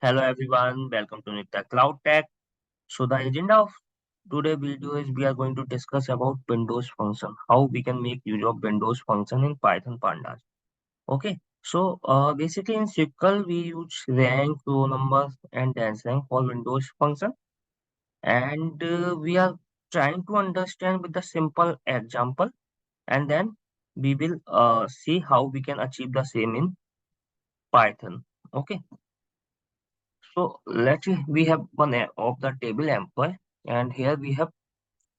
Hello everyone, welcome to NityaCloudtech. So the agenda of today video is we are going to discuss about Windows function, how we can make use of Windows function in Python Pandas. Okay, so basically in SQL we use rank, row numbers, and dance rank for Windows function, and we are trying to understand with the simple example, and then we will see how we can achieve the same in Python. Okay. So let's see, we have one of the table employee, and here we have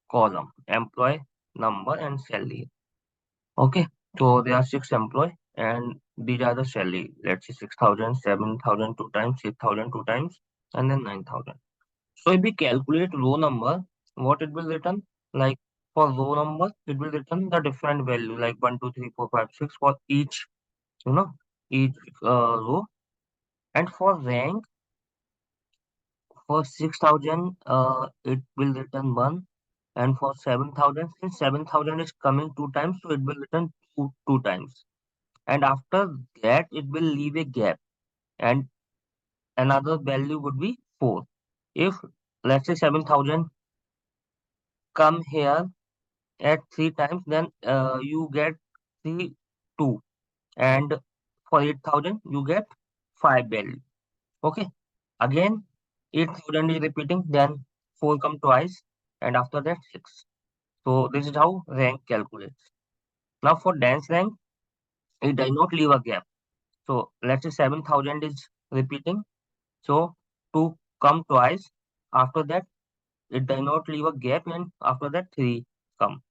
column employee number and salary. Okay, so there are six employee and these are the salary. Let's say 6,000, 7,000 two times, 6,000 two times, and then 9,000. So if we calculate row number, what it will return? Like for row number, it will return the different value like 1, 2, 3, 4, 5, 6 for each, you know, each row. And for rank, for 6,000, it will return 1, and for 7,000, since 7,000 is coming two times, so it will return two times. And after that, it will leave a gap, and another value would be 4. If let's say 7,000 come here at 3 times, then you get 3, 2, and for 8,000, you get 5 value. Okay, again 8,000 is repeating, then 4 come twice, and after that 6. So this is how rank calculates. Now for dance rank, it does not leave a gap. So let's say 7,000 is repeating. So 2 come twice. After that, it does not leave a gap, and after that 3 come.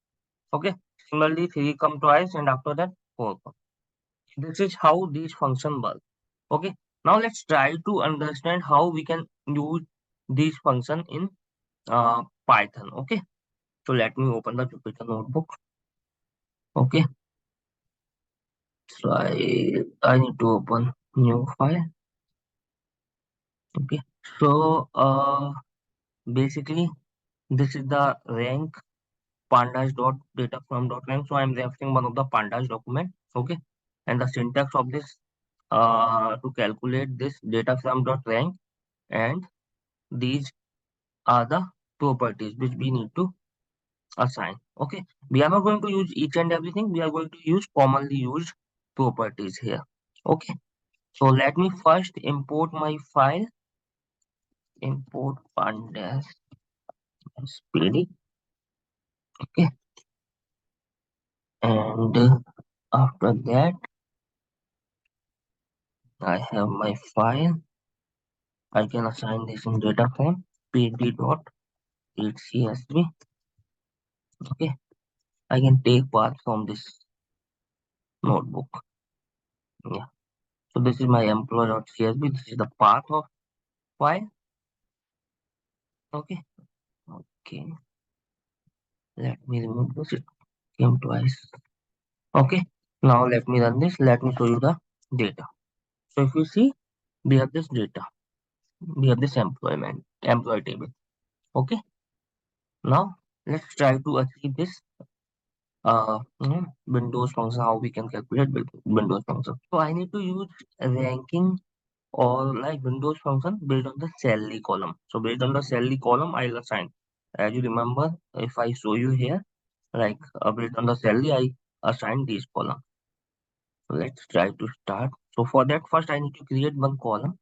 Okay. Similarly, 3 come twice, and after that 4 come. This is how these function work. Okay. Now let's try to understand how we can use these function in Python. Okay. So let me open the Jupyter notebook. Okay. So I need to open new file. Okay. So basically this is the rank pandas dot data from dot rank. So I'm referring one of the pandas document. Okay. And the syntax of this to calculate this data from dot rank, and these are the properties which we need to assign. Okay. We are not going to use each and everything. We are going to use commonly used properties here. Okay. So let me first import my file. Import pandas spd. Okay. And after that, I have my file. I can assign this in Dataframe pd.csv. Okay. I can take path from this notebook. Yeah. So this is my employee.csv. This is the path of file. Okay. Okay. Let me remove this. It came twice. Okay. Now let me run this. Let me show you the data. So if you see, we have this data. We have this employee table. Okay. Now let's try to achieve this Windows function, how we can calculate Windows function. So I need to use a ranking or like Windows function based on the salary column. So based on the salary column, I'll assign. As you remember, if I show you here, like based on the salary, I assign these column. So let's try to start. So for that, first I need to create one column.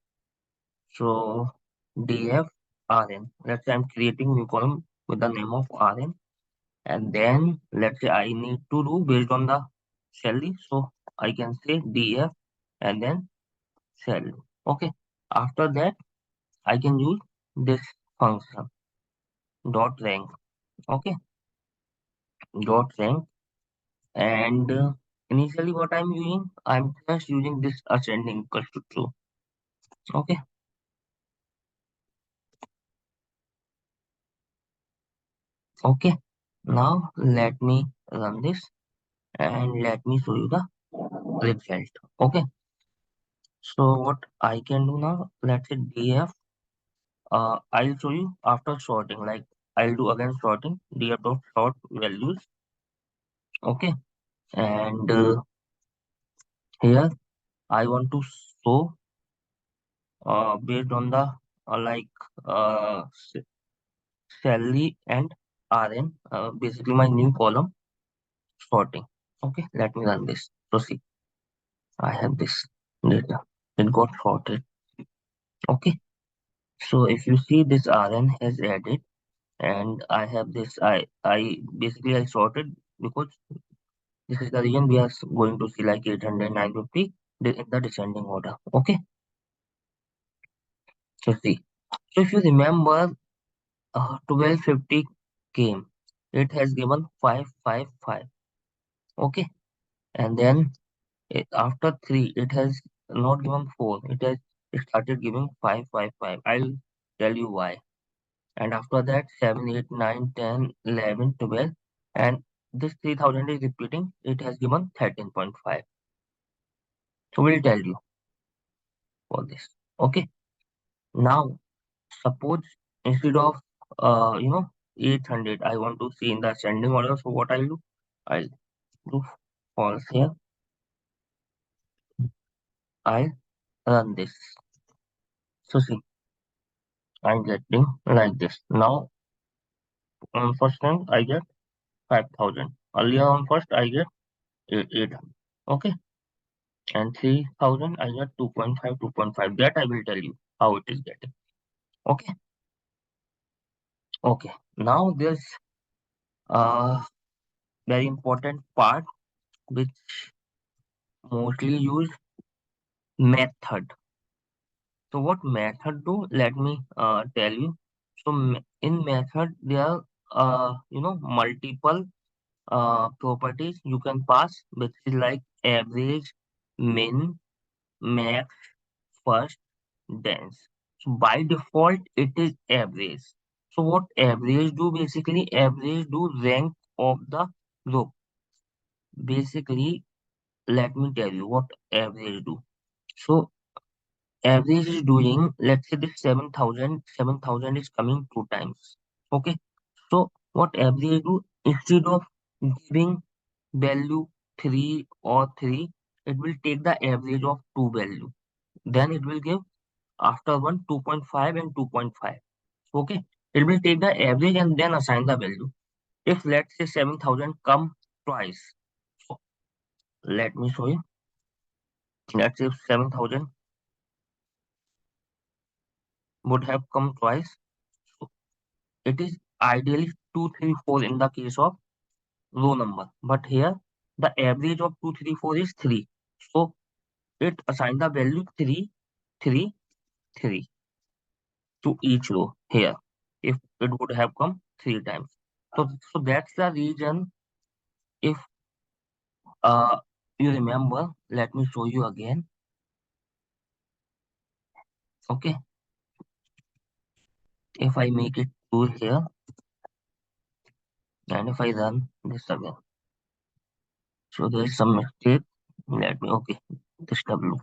So df rn. Let's say I'm creating new column with the name of rn, and then let's say I need to do based on the salary. So I can say df and then salary. Okay. After that, I can use this function dot rank. Okay. Dot rank, and initially what I'm just using this ascending equals to true. Okay. Okay. Now let me run this and let me show you the result. Okay. So what I can do now, let's say df. I'll show you after sorting. Like I'll do again sorting df dot sort values. Okay. And here I want to show based on the like uh, s- salary and RN, basically my new column sorting. Okay, let me run this. So see, I have this data. It got sorted. Okay, so if you see this RN has added, and I have this. I basically I sorted because this is the reason we are going to see like 800, 950 in the descending order. Okay, so see. So if you remember, 1250 came. It has given 555. Okay, and then after 3, it has not given 4. It started giving 555. I'll tell you why. And after that, 7, 8, 9, 10, 11, 12, and this 3000 is repeating. It has given 13.5. So we'll tell you for this. Okay, now suppose instead of 800, I want to see in the ascending order. So what I'll do? I'll do false here. I'll run this. So see, I'm getting like this. Now on first time I get 5000. Earlier on first I get 800. Okay, and 3000 I get 2.5, 2.5. That I will tell you how it is getting. Okay, okay. Now there's a very important part which mostly use method. So what method do? Let me tell you. So in method there are multiple properties you can pass, which is like average, min, max, first, dense. So by default it is average. So what average do? Basically average do rank of the group. Basically, let me tell you what average do. So average is doing, let's say this 7,000 is coming 2 times. Okay, so what average do, instead of giving value 3 or 3, it will take the average of 2 value, then it will give after one 2.5 and 2.5. Okay, it will take the average and then assign the value. If let's say 7,000 come twice, so let me show you. Let's say if 7,000 would have come twice, so it is ideally 2, 3, 4 in the case of row number. But here the average of 2, 3, 4 is 3. So it assigned the value 3, 3, 3 to each row here if it would have come 3 times. So that's the reason if you remember, let me show you again. Okay, if I make it true here and if I run this again. So there's some mistake. Let me okay. This W.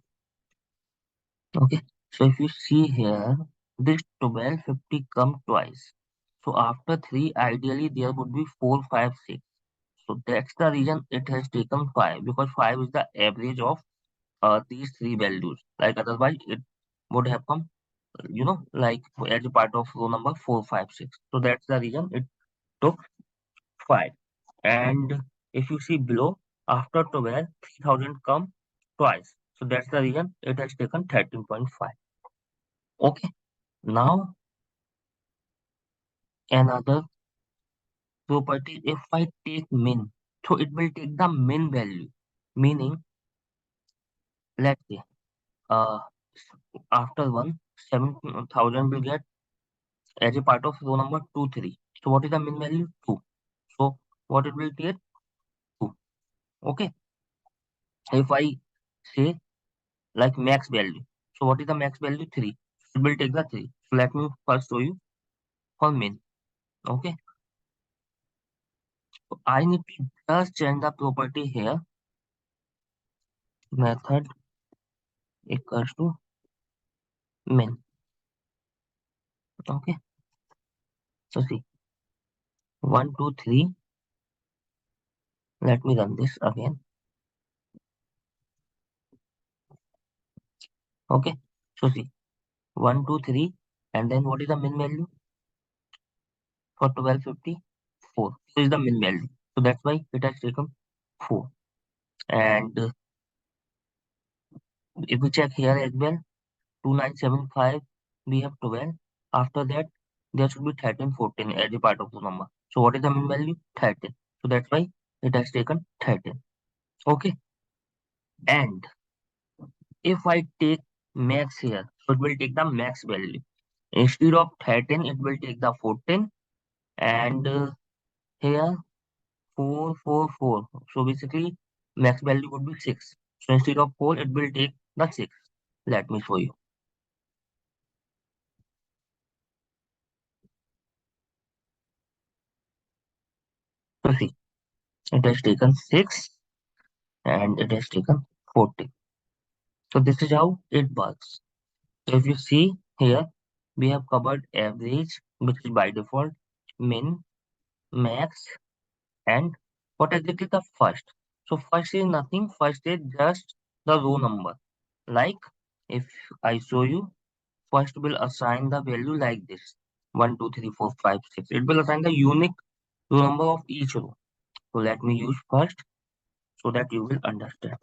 Okay. So if you see here, this 1250 come twice. So after 3, ideally there would be 4, 5, 6. So that's the reason it has taken 5, because 5 is the average of these 3 values. Like otherwise it would have come, like as a part of row number 4, 5, 6. So that's the reason it took 5. And if you see below, after 12, 3000 come twice. So that's the reason it has taken 13.5. Okay. Now another property, if I take min, so it will take the min value. Meaning, let's say, uh, after 1, 7,000 will get as a part of row number 2, 3. So what is the min value? 2. So what it will take? 2. Okay. If I say like max value. So what is the max value? 3. It will take the 3. So let me first show you for min. Okay. So I need to just change the property here. Method equals to min. Okay. So see, 1, 2, 3. Let me run this again. Okay. So see. 1, 2, 3, and then what is the min value for 1250? 4. So is the min value. So that's why it has taken 4. And if we check here as well, 2975, we have 12. After that, there should be 13, 14 as a part of the number. So what is the min value? 13. So that's why it has taken 13. Okay. And if I take max here, so it will take the max value. Instead of 13, it will take the 14. And here 4, 4, 4. So basically, max value would be 6. So instead of 4, it will take the 6. Let me show you. So see, it has taken 6 and it has taken 14. So this is how it works. So if you see here, we have covered average, which is by default, min, max, and what exactly the first. So first is nothing. First is just the row number. Like if I show you, first will assign the value like this: 1, 2, 3, 4, 5, 6. It will assign the unique row number of each row. So let me use first so that you will understand.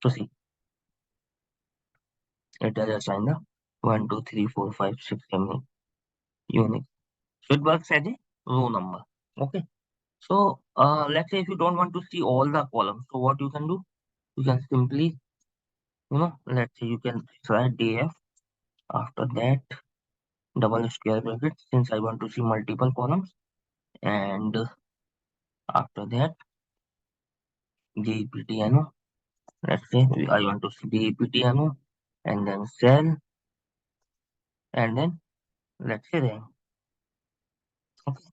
So see, it does assign the 1, 2, 3, 4, 5, 6, 7 unique. So it works as a row number. Okay. So let's say if you don't want to see all the columns, so what you can do? You can simply, let's say you can try df. After that, double square bracket since I want to see multiple columns, and after that deptno. Let's say I want to see deptno, and then cell, and then let's say rank. Okay.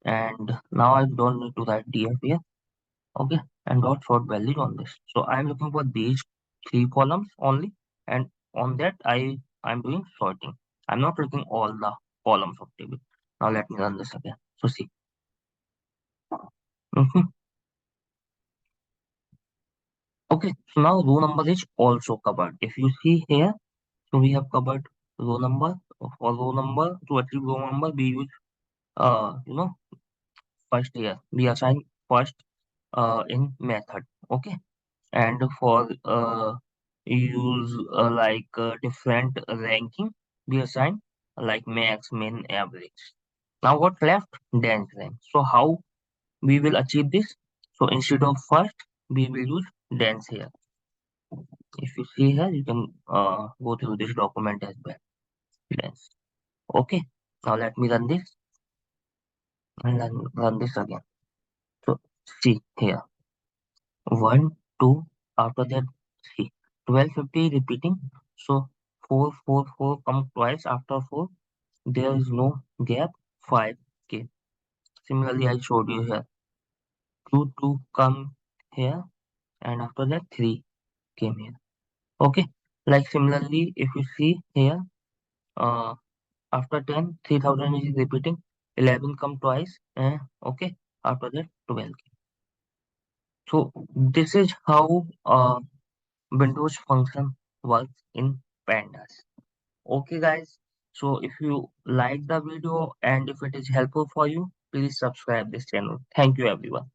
And now I don't need to write df here. Okay, and dot sort value on this. So I'm looking for these 3 columns only, and on that I'm doing sorting. I'm not looking all the columns of table. Now let me run this again. So see. Mhm. Okay, so now row number is also covered. If you see here, so we have covered row number. For row number, to achieve row number, we use first here. We assign first in method. Okay, and for use different ranking, we assign like max, min, average. Now what left? Dense rank. So how we will achieve this? So instead of first, we will use dense here. If you see here, you can go through this document as well. Dense. Okay. Now let me run this and then run this again. So see here, 1, 2. After that, see 1250 repeating. So 4, 4, 4 come twice after 4. There is no gap. 5 came. Similarly, I showed you here 2, 2 come here, and after that 3 came here. Okay. Like similarly, if you see here, uh, after 10, 3000 is repeating. 11 come twice. Okay. After that 12. So this is how Windows function works in Pandas. Okay, guys. So if you like the video and if it is helpful for you, please subscribe this channel. Thank you, everyone.